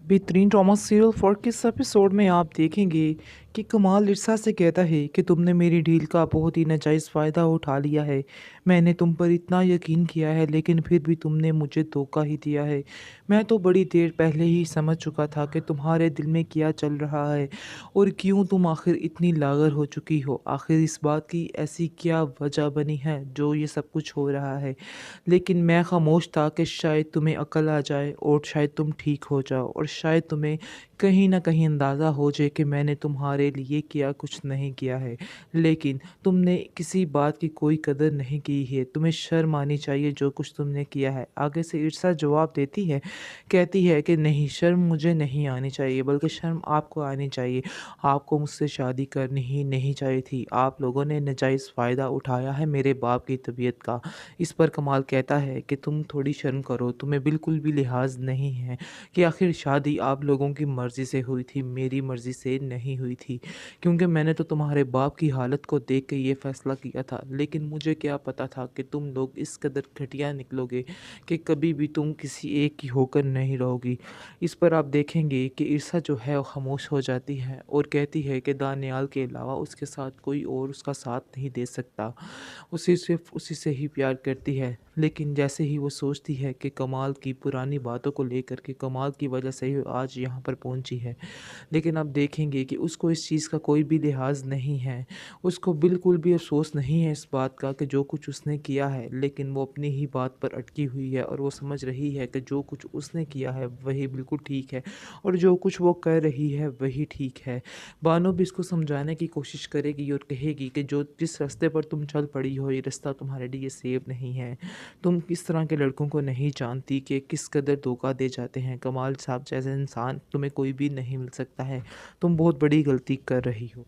बेहतरीन drama serial 4 के इस एपिसोड में आप देखेंगे कि कमाल इरसा से कहता है कि तुमने मेरी डील का बहुत ही नाजायज़ फ़ायदा उठा लिया है। मैंने तुम पर इतना यकीन किया है लेकिन फिर भी तुमने मुझे धोखा ही दिया है। मैं तो बड़ी देर पहले ही समझ चुका था कि तुम्हारे दिल में क्या चल रहा है और क्यों तुम आखिर इतनी लागर हो चुकी हो। आखिर इस बात की ऐसी क्या वजह बनी है जो ये सब कुछ हो रहा है। लेकिन मैं खामोश था कि शायद तुम्हें अकल आ जाए और शायद तुम ठीक हो जाओ और शायद तुम्हें कहीं न कहीं अंदाज़ा हो जाए कि मैंने तुम्हारे लिए किया कुछ नहीं किया है। लेकिन तुमने किसी बात की कोई कदर नहीं की है। तुम्हें शर्म आनी चाहिए जो कुछ तुमने किया है। आगे से ईर्षा जवाब देती है, कहती है कि नहीं, शर्म मुझे नहीं आनी चाहिए बल्कि शर्म आपको आनी चाहिए। आपको मुझसे शादी करनी ही नहीं चाहिए थी। आप लोगों ने नाजायज़ फ़ायदा उठाया है मेरे बाप की तबीयत का। इस पर कमाल कहता है कि तुम थोड़ी शर्म करो, तुम्हें बिल्कुल भी लिहाज नहीं है कि आखिर शादी आप लोगों की मर्ज़ी से हुई थी, मेरी मर्ज़ी से नहीं हुई थी। क्योंकि मैंने तो तुम्हारे बाप की हालत को देख के ये फ़ैसला किया था, लेकिन मुझे क्या पता था कि तुम लोग इस कदर घटिया निकलोगे कि कभी भी तुम किसी एक की होकर नहीं रहोगी। इस पर आप देखेंगे कि ईर्षा जो है वो खामोश हो जाती है और कहती है कि दानियाल के अलावा उसके साथ कोई और उसका साथ नहीं दे सकता। उसे सिर्फ़ उसी से ही प्यार करती है। लेकिन जैसे ही वो सोचती है कि कमाल की पुरानी बातों को लेकर के कमाल की वजह से ही आज यहाँ पर पहुँची है, लेकिन आप देखेंगे कि उसको इस चीज़ का कोई भी लिहाज नहीं है। उसको बिल्कुल भी अफ़सोस नहीं है इस बात का कि जो कुछ उसने किया है, लेकिन वो अपनी ही बात पर अटकी हुई है और वो समझ रही है कि जो कुछ उसने किया है वही बिल्कुल ठीक है और जो कुछ वो कर रही है वही ठीक है। बानो भी इसको समझाने की कोशिश करेगी और कहेगी कि जो जिस रास्ते पर तुम चल पड़ी हो ये रास्ता तुम्हारे लिए सेफ नहीं है। तुम किस तरह के लड़कों को नहीं जानती कि किस कदर धोखा दे जाते हैं। कमाल साहब जैसा इंसान तुम्हें कोई भी नहीं मिल सकता है। तुम बहुत बड़ी गलती कर रही हो।